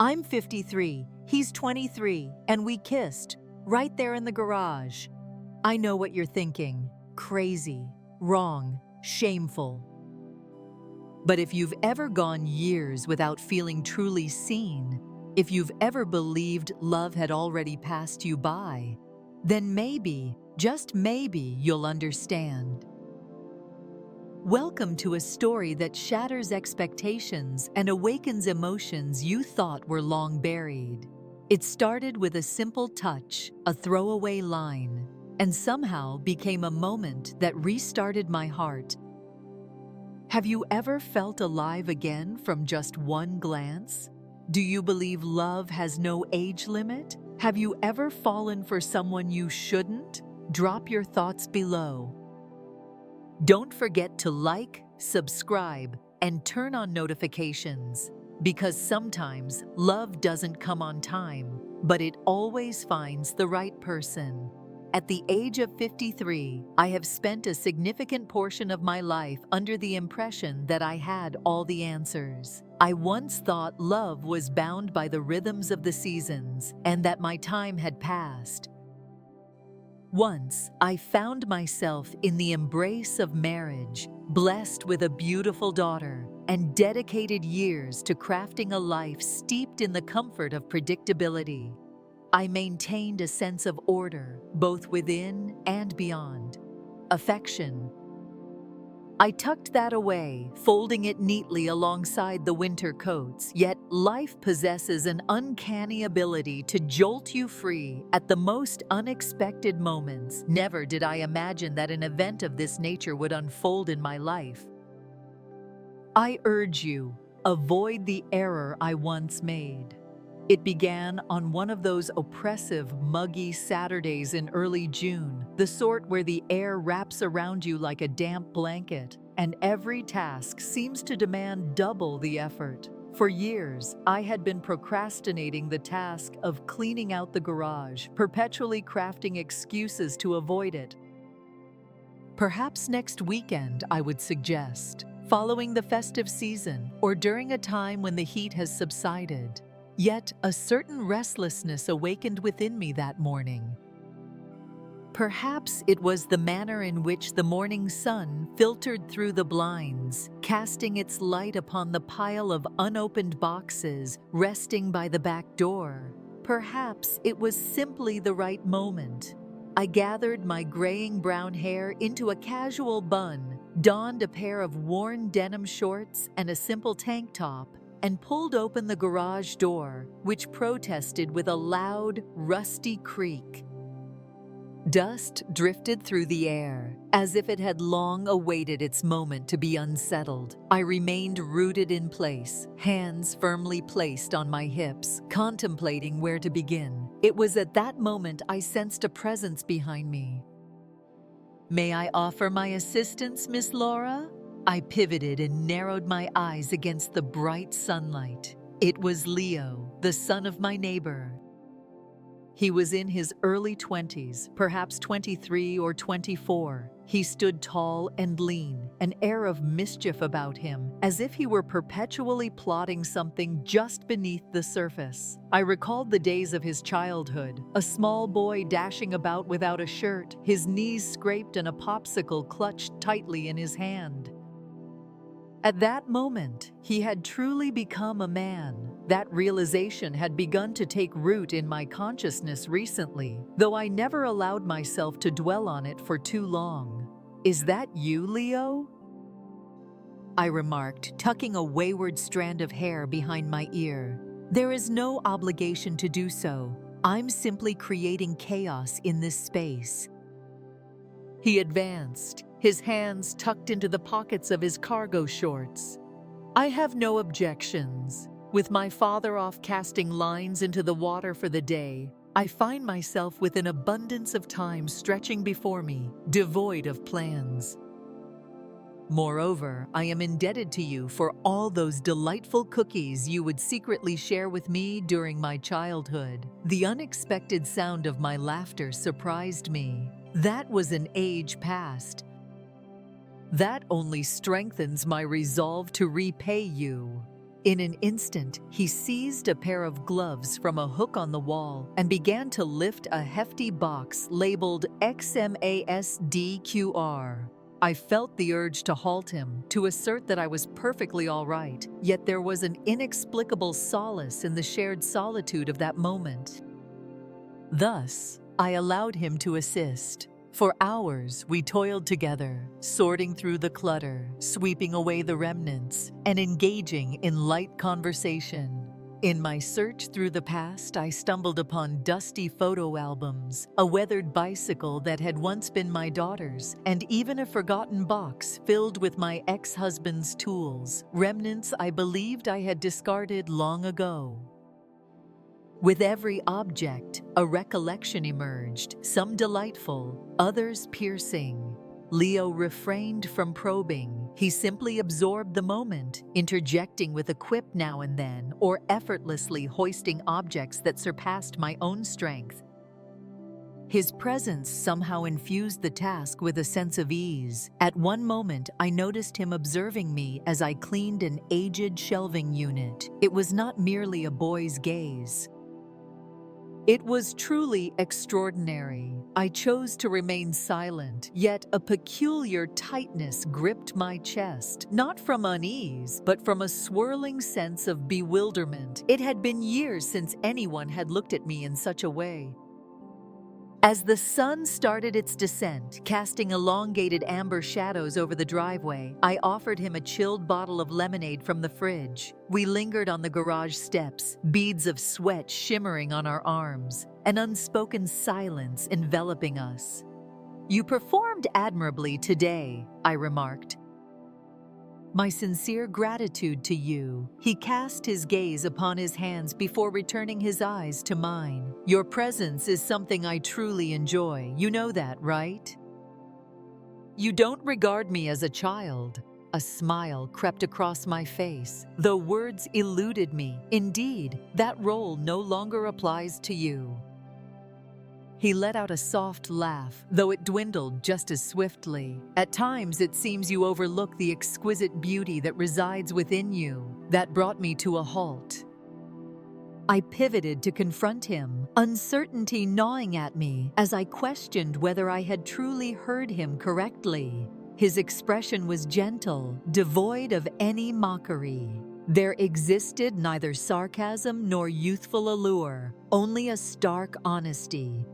I'm 53, he's 23, and we kissed, right there in the garage. I know what you're thinking. Crazy, wrong, shameful. But if you've ever gone years without feeling truly seen, if you've ever believed love had already passed you by, then maybe, just maybe, you'll understand. Welcome to a story that shatters expectations and awakens emotions you thought were long buried. It started with a simple touch, a throwaway line, and somehow became a moment that restarted my heart. Have you ever felt alive again from just one glance? Do you believe love has no age limit? Have you ever fallen for someone you shouldn't? Drop your thoughts below. Don't forget to like, subscribe, and turn on notifications, because sometimes love doesn't come on time, but it always finds the right person. At the age of 53, I have spent a significant portion of my life under the impression that I had all the answers. I once thought love was bound by the rhythms of the seasons and that my time had passed. Once, I found myself in the embrace of marriage, blessed with a beautiful daughter, and dedicated years to crafting a life steeped in the comfort of predictability. I maintained a sense of order, both within and beyond. Affection. I tucked that away, folding it neatly alongside the winter coats, yet life possesses an uncanny ability to jolt you free at the most unexpected moments. Never did I imagine that an event of this nature would unfold in my life. I urge you, avoid the error I once made. It began on one of those oppressive, muggy Saturdays in early June, the sort where the air wraps around you like a damp blanket, and every task seems to demand double the effort. For years, I had been procrastinating the task of cleaning out the garage, perpetually crafting excuses to avoid it. Perhaps next weekend, I would suggest, following the festive season, or during a time when the heat has subsided. Yet a certain restlessness awakened within me that morning. Perhaps it was the manner in which the morning sun filtered through the blinds, casting its light upon the pile of unopened boxes resting by the back door. Perhaps it was simply the right moment. I gathered my graying brown hair into a casual bun, donned a pair of worn denim shorts and a simple tank top, and pulled open the garage door, which protested with a loud, rusty creak. Dust drifted through the air, as if it had long awaited its moment to be unsettled. I remained rooted in place, hands firmly placed on my hips, contemplating where to begin. It was at that moment I sensed a presence behind me. "May I offer my assistance, Miss Laura?" I pivoted and narrowed my eyes against the bright sunlight. It was Leo, the son of my neighbor. He was in his early 20s, perhaps 23 or 24. He stood tall and lean, an air of mischief about him, as if he were perpetually plotting something just beneath the surface. I recalled the days of his childhood, a small boy dashing about without a shirt, his knees scraped and a popsicle clutched tightly in his hand. At that moment, he had truly become a man. That realization had begun to take root in my consciousness recently, though I never allowed myself to dwell on it for too long. "Is that you, Leo?" I remarked, tucking a wayward strand of hair behind my ear. "There is no obligation to do so. I'm simply creating chaos in this space." He advanced, his hands tucked into the pockets of his cargo shorts. "I have no objections. With my father off casting lines into the water for the day, I find myself with an abundance of time stretching before me, devoid of plans. Moreover, I am indebted to you for all those delightful cookies you would secretly share with me during my childhood." The unexpected sound of my laughter surprised me. That was an age past. "That only strengthens my resolve to repay you." In an instant, he seized a pair of gloves from a hook on the wall and began to lift a hefty box labeled XMASDQR. I felt the urge to halt him, to assert that I was perfectly all right, yet there was an inexplicable solace in the shared solitude of that moment. Thus, I allowed him to assist. For hours, we toiled together, sorting through the clutter, sweeping away the remnants, and engaging in light conversation. In my search through the past, I stumbled upon dusty photo albums, a weathered bicycle that had once been my daughter's, and even a forgotten box filled with my ex-husband's tools, remnants I believed I had discarded long ago. With every object, a recollection emerged, some delightful, others piercing. Leo refrained from probing. He simply absorbed the moment, interjecting with a quip now and then, or effortlessly hoisting objects that surpassed my own strength. His presence somehow infused the task with a sense of ease. At one moment, I noticed him observing me as I cleaned an aged shelving unit. It was not merely a boy's gaze. It was truly extraordinary. I chose to remain silent, yet a peculiar tightness gripped my chest, not from unease, but from a swirling sense of bewilderment. It had been years since anyone had looked at me in such a way. As the sun started its descent, casting elongated amber shadows over the driveway, I offered him a chilled bottle of lemonade from the fridge. We lingered on the garage steps, beads of sweat shimmering on our arms, an unspoken silence enveloping us. "You performed admirably today," I remarked. "My sincere gratitude to you." He cast his gaze upon his hands before returning his eyes to mine. "Your presence is something I truly enjoy. You know that, right? You don't regard me as a child." A smile crept across my face, though words eluded me. "Indeed, that role no longer applies to you." He let out a soft laugh, though it dwindled just as swiftly. "At times it seems you overlook the exquisite beauty that resides within you." That brought me to a halt. I pivoted to confront him, uncertainty gnawing at me as I questioned whether I had truly heard him correctly. His expression was gentle, devoid of any mockery. There existed neither sarcasm nor youthful allure, only a stark honesty.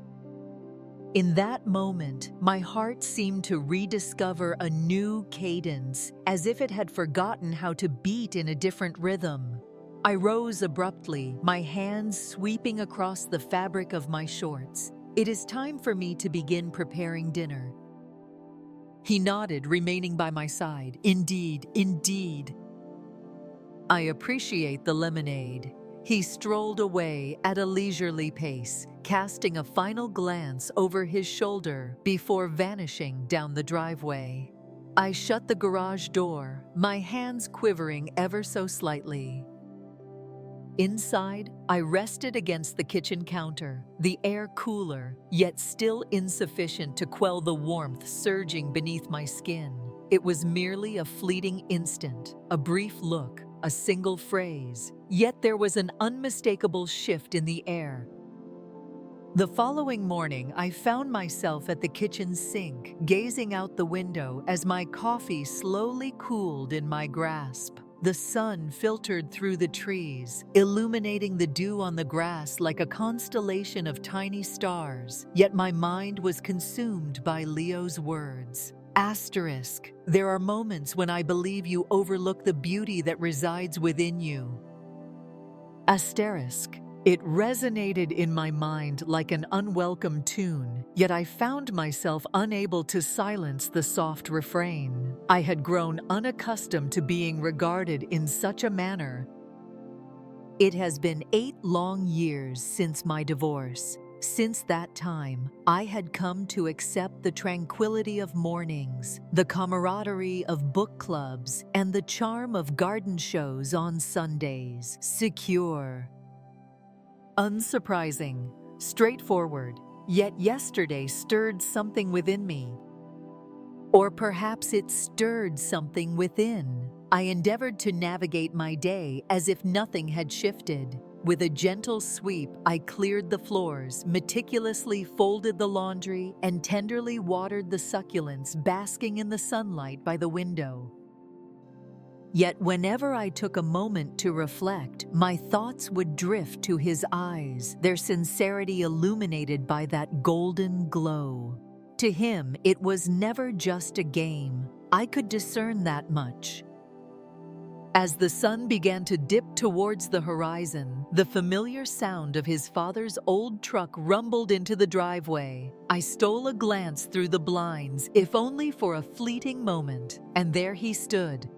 In that moment, my heart seemed to rediscover a new cadence, as if it had forgotten how to beat in a different rhythm. I rose abruptly, my hands sweeping across the fabric of my shorts. "It is time for me to begin preparing dinner." He nodded, remaining by my side. "Indeed, indeed." "I appreciate the lemonade." He strolled away at a leisurely pace, casting a final glance over his shoulder before vanishing down the driveway. I shut the garage door, my hands quivering ever so slightly. Inside, I rested against the kitchen counter, the air cooler, yet still insufficient to quell the warmth surging beneath my skin. It was merely a fleeting instant, a brief look, a single phrase, yet there was an unmistakable shift in the air. The following morning, I found myself at the kitchen sink, gazing out the window as my coffee slowly cooled in my grasp. The sun filtered through the trees, illuminating the dew on the grass like a constellation of tiny stars, yet my mind was consumed by Leo's words. Asterisk, there are moments when I believe you overlook the beauty that resides within you. Asterisk. It resonated in my mind like an unwelcome tune, yet I found myself unable to silence the soft refrain. I had grown unaccustomed to being regarded in such a manner. It has been 8 long years since my divorce. Since that time, I had come to accept the tranquility of mornings, the camaraderie of book clubs, and the charm of garden shows on Sundays. Secure. Unsurprising, straightforward, yet yesterday stirred something within me. Or perhaps it stirred something within. I endeavored to navigate my day as if nothing had shifted. With a gentle sweep, I cleared the floors, meticulously folded the laundry, and tenderly watered the succulents basking in the sunlight by the window. Yet whenever I took a moment to reflect, my thoughts would drift to his eyes, their sincerity illuminated by that golden glow. To him, it was never just a game. I could discern that much. As the sun began to dip towards the horizon, the familiar sound of his father's old truck rumbled into the driveway. I stole a glance through the blinds, if only for a fleeting moment, and there he stood.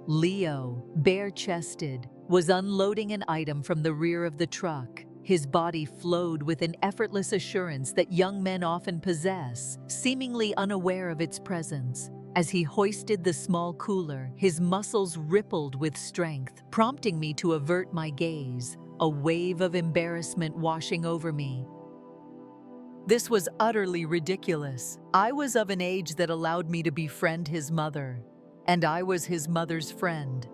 Leo, bare-chested, was unloading an item from the rear of the truck. His body flowed with an effortless assurance that young men often possess, seemingly unaware of its presence. As he hoisted the small cooler, his muscles rippled with strength, prompting me to avert my gaze, a wave of embarrassment washing over me. This was utterly ridiculous. I was of an age that allowed me to befriend his mother, and I was his mother's friend.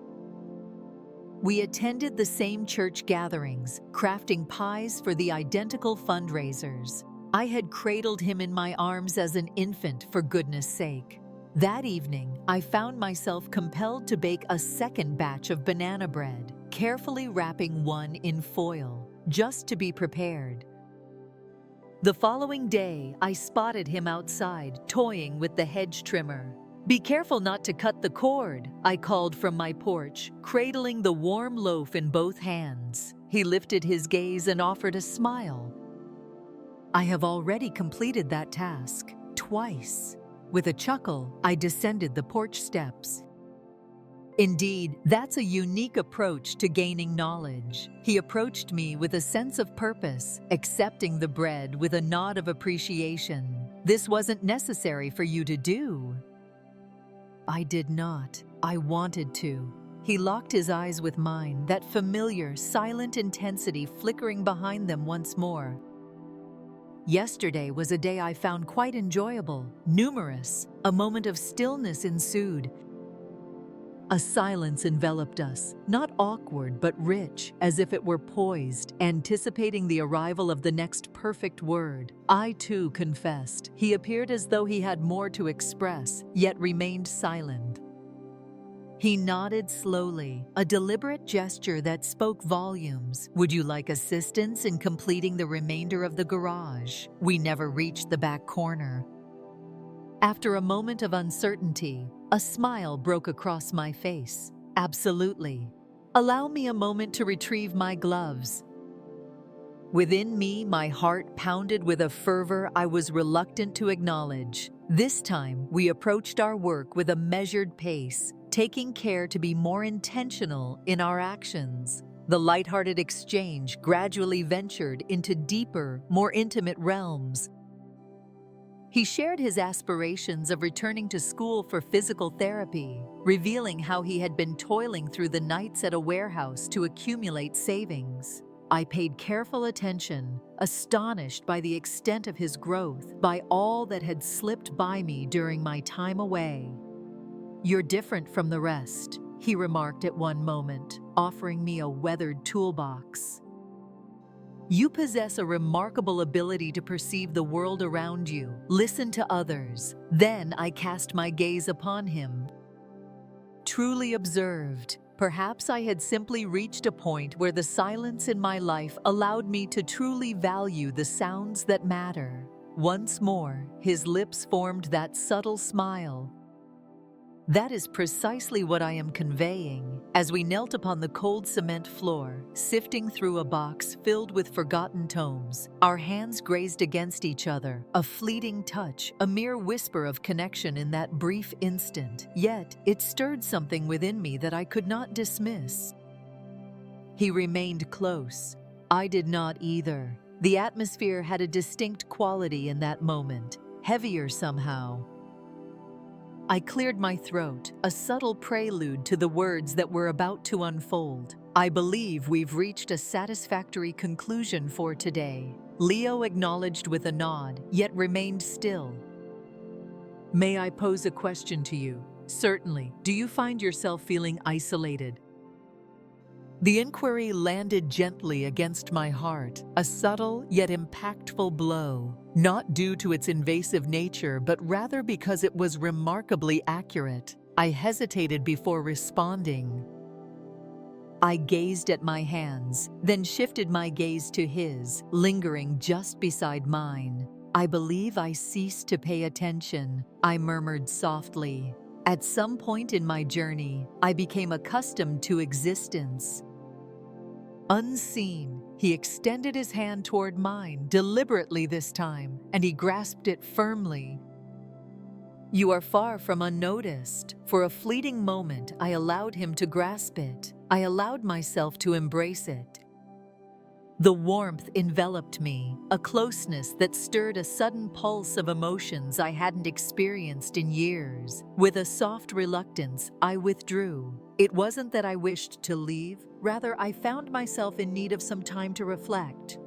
We attended the same church gatherings, crafting pies for the identical fundraisers. I had cradled him in my arms as an infant, for goodness sake. That evening, I found myself compelled to bake a second batch of banana bread, carefully wrapping one in foil, just to be prepared. The following day, I spotted him outside, toying with the hedge trimmer. "Be careful not to cut the cord," I called from my porch, cradling the warm loaf in both hands. He lifted his gaze and offered a smile. "I have already completed that task, twice." With a chuckle, I descended the porch steps. Indeed, that's a unique approach to gaining knowledge. He approached me with a sense of purpose, accepting the bread with a nod of appreciation. "This wasn't necessary for you to do." I did not. I wanted to. He locked his eyes with mine, that familiar, silent intensity flickering behind them once more. Yesterday was a day I found quite enjoyable, numerous. A moment of stillness ensued. A silence enveloped us, not awkward but rich, as if it were poised, anticipating the arrival of the next perfect word. I too confessed. He appeared as though he had more to express, yet remained silent. He nodded slowly, a deliberate gesture that spoke volumes. "Would you like assistance in completing the remainder of the garage? We never reached the back corner." After a moment of uncertainty, a smile broke across my face. "Absolutely. Allow me a moment to retrieve my gloves." Within me, my heart pounded with a fervor I was reluctant to acknowledge. This time, we approached our work with a measured pace, taking care to be more intentional in our actions. The lighthearted exchange gradually ventured into deeper, more intimate realms. He shared his aspirations of returning to school for physical therapy, revealing how he had been toiling through the nights at a warehouse to accumulate savings. I paid careful attention, astonished by the extent of his growth, by all that had slipped by me during my time away. "You're different from the rest," he remarked at one moment, offering me a weathered toolbox. "You possess a remarkable ability to perceive the world around you, listen to others." Then I cast my gaze upon him. Truly observed. Perhaps I had simply reached a point where the silence in my life allowed me to truly value the sounds that matter. Once more, his lips formed that subtle smile. "That is precisely what I am conveying." As we knelt upon the cold cement floor, sifting through a box filled with forgotten tomes, our hands grazed against each other, a fleeting touch, a mere whisper of connection in that brief instant. Yet, it stirred something within me that I could not dismiss. He remained close. I did not either. The atmosphere had a distinct quality in that moment, heavier somehow. I cleared my throat, a subtle prelude to the words that were about to unfold. "I believe we've reached a satisfactory conclusion for today." Leo acknowledged with a nod, yet remained still. "May I pose a question to you?" Certainly. Do you find yourself feeling isolated? The inquiry landed gently against my heart, a subtle yet impactful blow, not due to its invasive nature, but rather because it was remarkably accurate. I hesitated before responding. I gazed at my hands, then shifted my gaze to his, lingering just beside mine. I believe I ceased to pay attention, I murmured softly. At some point in my journey, I became accustomed to existence. Unseen, he extended his hand toward mine, deliberately this time, and he grasped it firmly. You are far from unnoticed. For a fleeting moment, I allowed him to grasp it. I allowed myself to embrace it. The warmth enveloped me, a closeness that stirred a sudden pulse of emotions I hadn't experienced in years. With a soft reluctance, I withdrew. It wasn't that I wished to leave, rather I found myself in need of some time to reflect.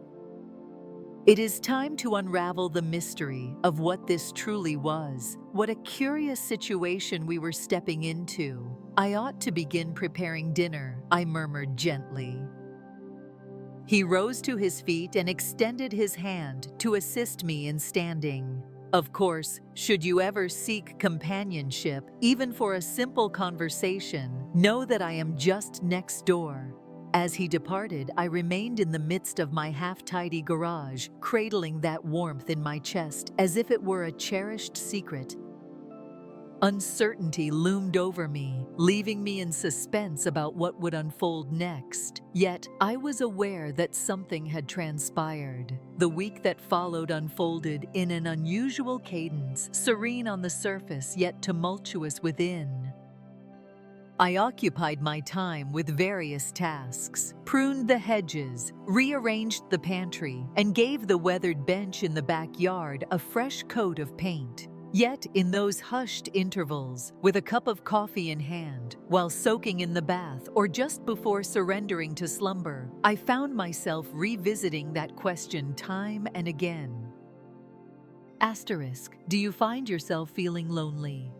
It is time to unravel the mystery of what this truly was. What a curious situation we were stepping into. I ought to begin preparing dinner, I murmured gently. He rose to his feet and extended his hand to assist me in standing. Of course, should you ever seek companionship, even for a simple conversation, know that I am just next door. As he departed, I remained in the midst of my half-tidy garage, cradling that warmth in my chest as if it were a cherished secret. Uncertainty loomed over me, leaving me in suspense about what would unfold next. Yet, I was aware that something had transpired. The week that followed unfolded in an unusual cadence, serene on the surface yet tumultuous within. I occupied my time with various tasks, pruned the hedges, rearranged the pantry, and gave the weathered bench in the backyard a fresh coat of paint. Yet, in those hushed intervals, with a cup of coffee in hand, while soaking in the bath or just before surrendering to slumber, I found myself revisiting that question time and again. Asterisk, do you find yourself feeling lonely?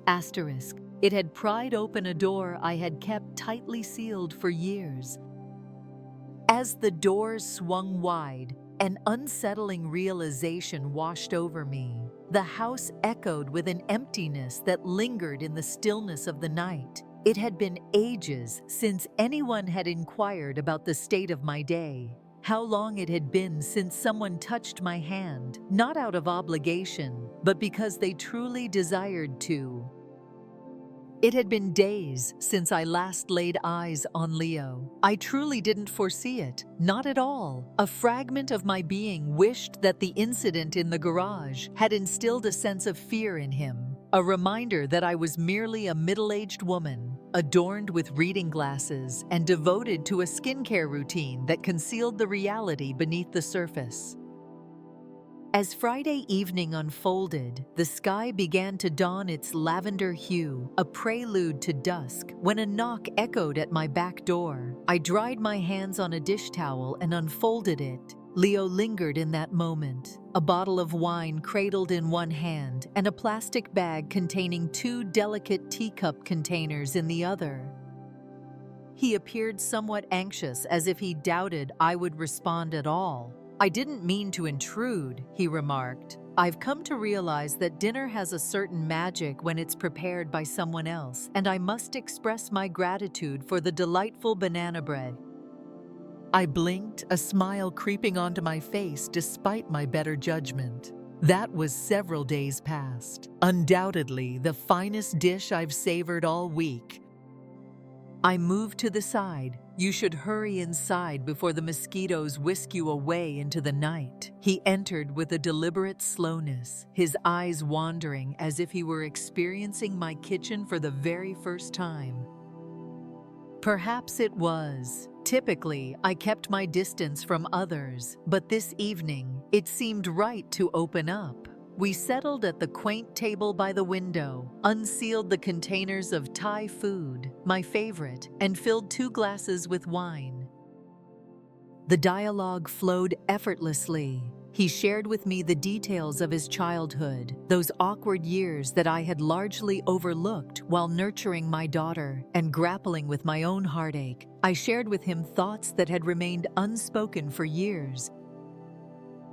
Asterisk, it had pried open a door I had kept tightly sealed for years. As the doors swung wide, an unsettling realization washed over me. The house echoed with an emptiness that lingered in the stillness of the night. It had been ages since anyone had inquired about the state of my day. How long it had been since someone touched my hand, not out of obligation, but because they truly desired to. It had been days since I last laid eyes on Leo. I truly didn't foresee it, not at all. A fragment of my being wished that the incident in the garage had instilled a sense of fear in him, a reminder that I was merely a middle-aged woman, adorned with reading glasses and devoted to a skincare routine that concealed the reality beneath the surface. As Friday evening unfolded, the sky began to don its lavender hue, a prelude to dusk, when a knock echoed at my back door. I dried my hands on a dish towel and unfolded it. Leo lingered in that moment, a bottle of wine cradled in one hand and a plastic bag containing 2 delicate teacup containers in the other. He appeared somewhat anxious, as if he doubted I would respond at all. I didn't mean to intrude, he remarked. I've come to realize that dinner has a certain magic when it's prepared by someone else, and I must express my gratitude for the delightful banana bread. I blinked, a smile creeping onto my face despite my better judgment. That was several days past. Undoubtedly, the finest dish I've savored all week. I moved to the side. You should hurry inside before the mosquitoes whisk you away into the night. He entered with a deliberate slowness, his eyes wandering as if he were experiencing my kitchen for the very first time. Perhaps it was. Typically, I kept my distance from others, but this evening, it seemed right to open up. We settled at the quaint table by the window, unsealed the containers of Thai food, my favorite, and filled 2 glasses with wine. The dialogue flowed effortlessly. He shared with me the details of his childhood, those awkward years that I had largely overlooked while nurturing my daughter and grappling with my own heartache. I shared with him thoughts that had remained unspoken for years.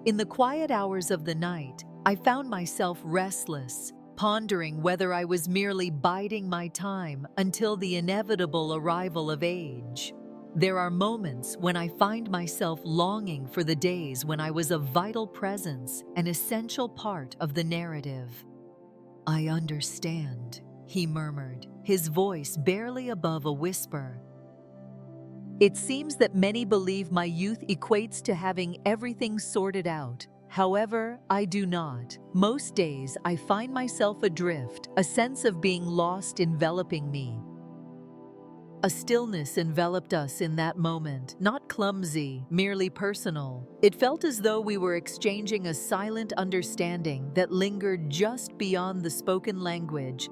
In the quiet hours of the night, I found myself restless, pondering whether I was merely biding my time until the inevitable arrival of age. There are moments when I find myself longing for the days when I was a vital presence, an essential part of the narrative. "I understand," he murmured, his voice barely above a whisper. It seems that many believe my youth equates to having everything sorted out. However, I do not. Most days, I find myself adrift, a sense of being lost enveloping me. A stillness enveloped us in that moment, not clumsy, merely personal. It felt as though we were exchanging a silent understanding that lingered just beyond the spoken language.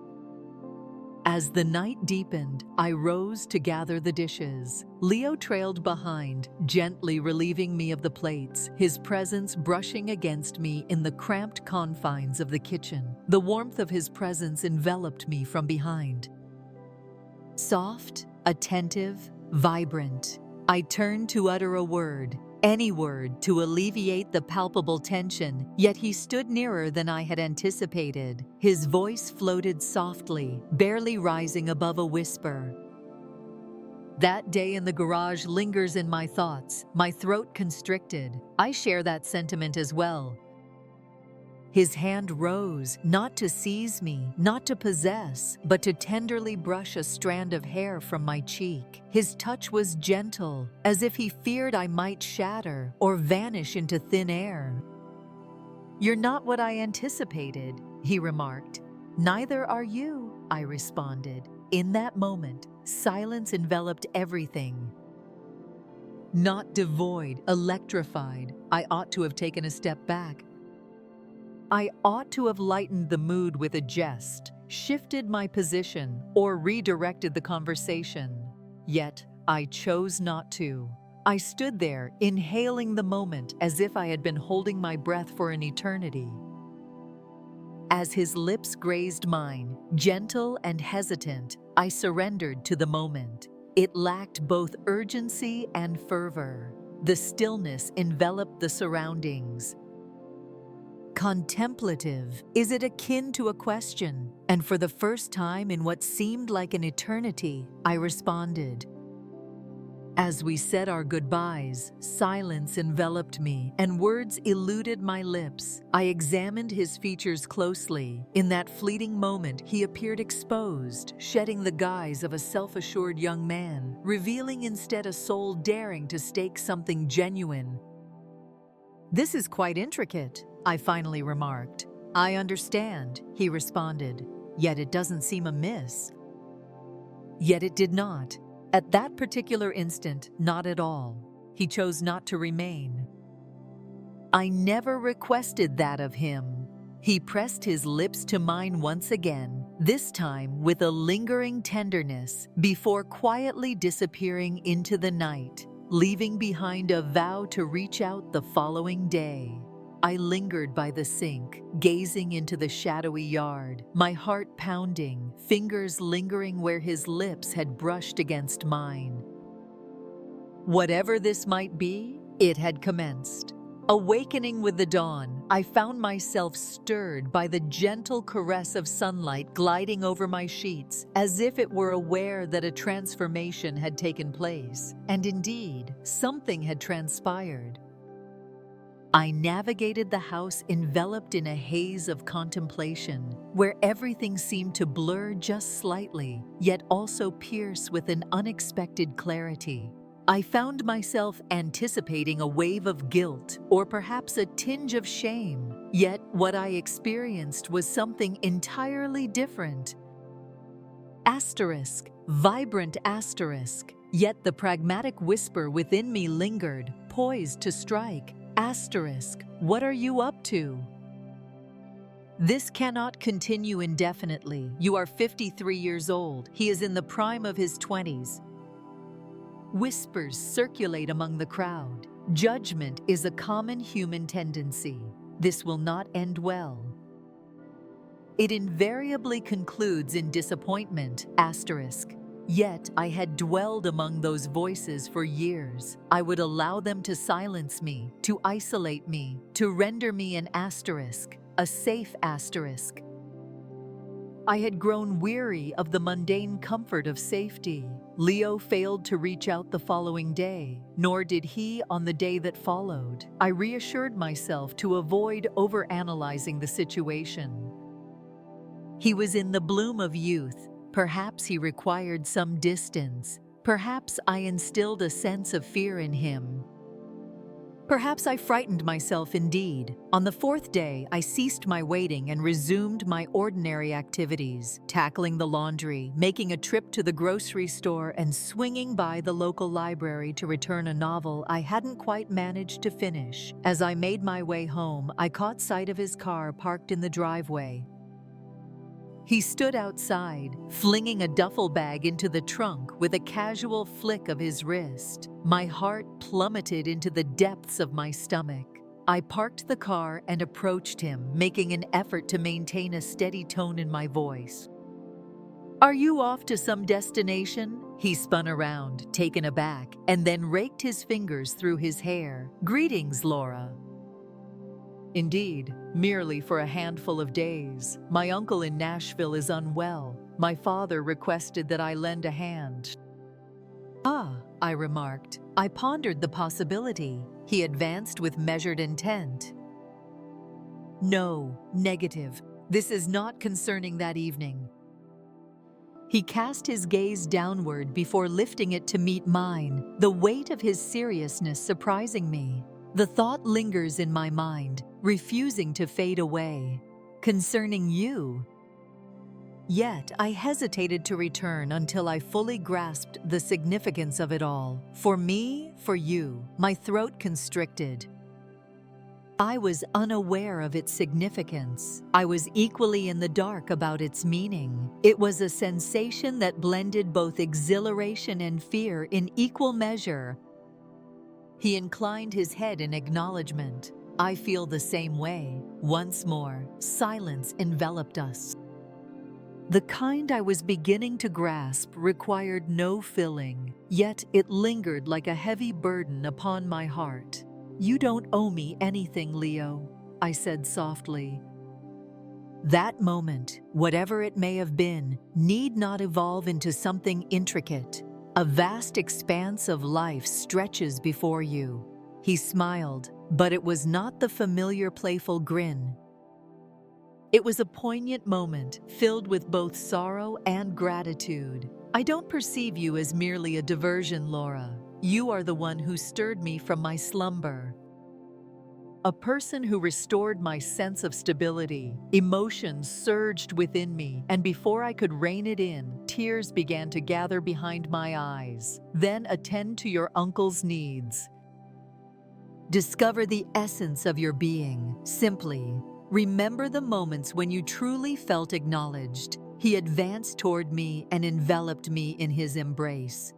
As the night deepened, I rose to gather the dishes. Leo trailed behind, gently relieving me of the plates, his presence brushing against me in the cramped confines of the kitchen. The warmth of his presence enveloped me from behind. Soft, attentive, vibrant. I turned to utter a word, any word, to alleviate the palpable tension, yet he stood nearer than I had anticipated. His voice floated softly, barely rising above a whisper. That day in the garage lingers in my thoughts, my throat constricted. I share that sentiment as well. His hand rose, not to seize me, not to possess, but to tenderly brush a strand of hair from my cheek. His touch was gentle, as if he feared I might shatter or vanish into thin air. "You're not what I anticipated," he remarked. "Neither are you," I responded. In that moment, silence enveloped everything. Not devoid, electrified, I ought to have taken a step back. I ought to have lightened the mood with a jest, shifted my position, or redirected the conversation. Yet, I chose not to. I stood there, inhaling the moment as if I had been holding my breath for an eternity. As his lips grazed mine, gentle and hesitant, I surrendered to the moment. It lacked both urgency and fervor. The stillness enveloped the surroundings. Contemplative, is it akin to a question? And for the first time in what seemed like an eternity, I responded. As we said our goodbyes, silence enveloped me, and words eluded my lips. I examined his features closely. In that fleeting moment, he appeared exposed, shedding the guise of a self-assured young man, revealing instead a soul daring to stake something genuine. "This is quite intricate," I finally remarked. "I understand," he responded, "yet it doesn't seem amiss." Yet it did not. At that particular instant, not at all. He chose not to remain. I never requested that of him. He pressed his lips to mine once again, this time with a lingering tenderness, before quietly disappearing into the night, leaving behind a vow to reach out the following day. I lingered by the sink, gazing into the shadowy yard, my heart pounding, fingers lingering where his lips had brushed against mine. Whatever this might be, it had commenced. Awakening with the dawn, I found myself stirred by the gentle caress of sunlight gliding over my sheets, as if it were aware that a transformation had taken place. And indeed, something had transpired. I navigated the house enveloped in a haze of contemplation, where everything seemed to blur just slightly, yet also pierce with an unexpected clarity. I found myself anticipating a wave of guilt, or perhaps a tinge of shame, yet what I experienced was something entirely different. Asterisk, vibrant asterisk, yet the pragmatic whisper within me lingered, poised to strike. Asterisk, what are you up to? This cannot continue indefinitely. You are 53 years old. He is in the prime of his 20s. Whispers circulate among the crowd. Judgment is a common human tendency. This will not end well. It invariably concludes in disappointment, asterisk. Yet I had dwelled among those voices for years. I would allow them to silence me, to isolate me, to render me an asterisk, a safe asterisk. I had grown weary of the mundane comfort of safety. Leo failed to reach out the following day, nor did he on the day that followed. I reassured myself to avoid overanalyzing the situation. He was in the bloom of youth. Perhaps he required some distance. Perhaps I instilled a sense of fear in him. Perhaps I frightened myself indeed. On the fourth day, I ceased my waiting and resumed my ordinary activities, tackling the laundry, making a trip to the grocery store, and swinging by the local library to return a novel I hadn't quite managed to finish. As I made my way home, I caught sight of his car parked in the driveway. He stood outside, flinging a duffel bag into the trunk with a casual flick of his wrist. My heart plummeted into the depths of my stomach. I parked the car and approached him, making an effort to maintain a steady tone in my voice. "Are you off to some destination?" He spun around, taken aback, and then raked his fingers through his hair. "Greetings, Laura." "Indeed, merely for a handful of days. My uncle in Nashville is unwell. My father requested that I lend a hand." "Ah," I remarked. I pondered the possibility. He advanced with measured intent. "No, negative. This is not concerning that evening." He cast his gaze downward before lifting it to meet mine, the weight of his seriousness surprising me. The thought lingers in my mind, refusing to fade away. "Concerning you." Yet I hesitated to return until I fully grasped the significance of it all. For me, for you, my throat constricted. I was unaware of its significance. I was equally in the dark about its meaning. It was a sensation that blended both exhilaration and fear in equal measure. He inclined his head in acknowledgement. "I feel the same way." Once more, silence enveloped us. The kind I was beginning to grasp required no filling, yet it lingered like a heavy burden upon my heart. "You don't owe me anything, Leo," I said softly. That moment, whatever it may have been, need not evolve into something intricate. A vast expanse of life stretches before you. He smiled, but it was not the familiar playful grin. It was a poignant moment, filled with both sorrow and gratitude. "I don't perceive you as merely a diversion, Laura. You are the one who stirred me from my slumber. A person who restored my sense of stability." Emotions surged within me, and before I could rein it in, tears began to gather behind my eyes. "Then attend to your uncle's needs. Discover the essence of your being. Simply, remember the moments when you truly felt acknowledged." He advanced toward me and enveloped me in his embrace.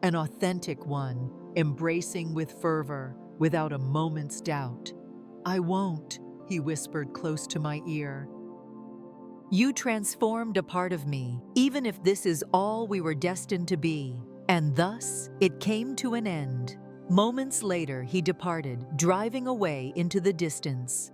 An authentic one, embracing with fervor, without a moment's doubt. "I won't," he whispered close to my ear. "You transformed a part of me, even if this is all we were destined to be." And thus, it came to an end. Moments later, he departed, driving away into the distance.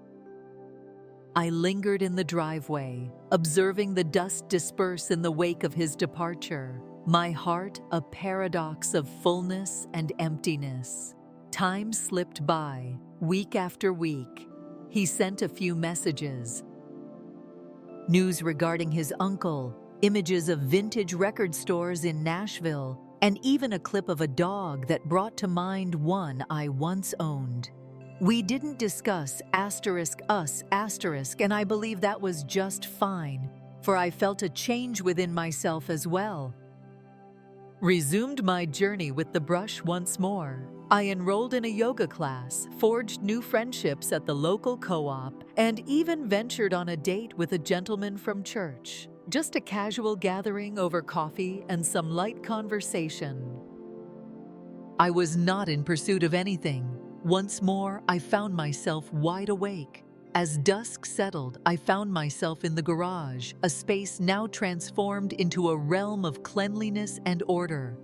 I lingered in the driveway, observing the dust disperse in the wake of his departure. My heart a paradox of fullness and emptiness. Time slipped by, week after week. He sent a few messages. News regarding his uncle, images of vintage record stores in Nashville, and even a clip of a dog that brought to mind one I once owned. We didn't discuss us, and I believe that was just fine, for I felt a change within myself as well. Resumed my journey with the brush once more. I enrolled in a yoga class, forged new friendships at the local co-op, and even ventured on a date with a gentleman from church. Just a casual gathering over coffee and some light conversation. I was not in pursuit of anything. Once more, I found myself wide awake. As dusk settled, I found myself in the garage, a space now transformed into a realm of cleanliness and order.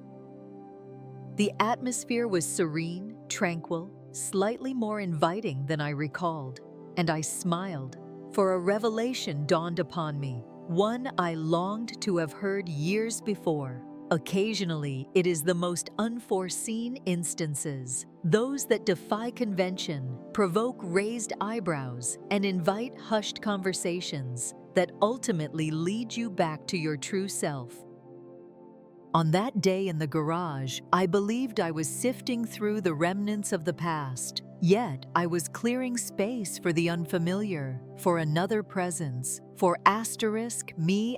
The atmosphere was serene, tranquil, slightly more inviting than I recalled, and I smiled, for a revelation dawned upon me, one I longed to have heard years before. Occasionally, it is the most unforeseen instances, those that defy convention, provoke raised eyebrows, and invite hushed conversations, that ultimately lead you back to your true self. On that day in the garage, I believed I was sifting through the remnants of the past. Yet, I was clearing space for the unfamiliar, for another presence, for me.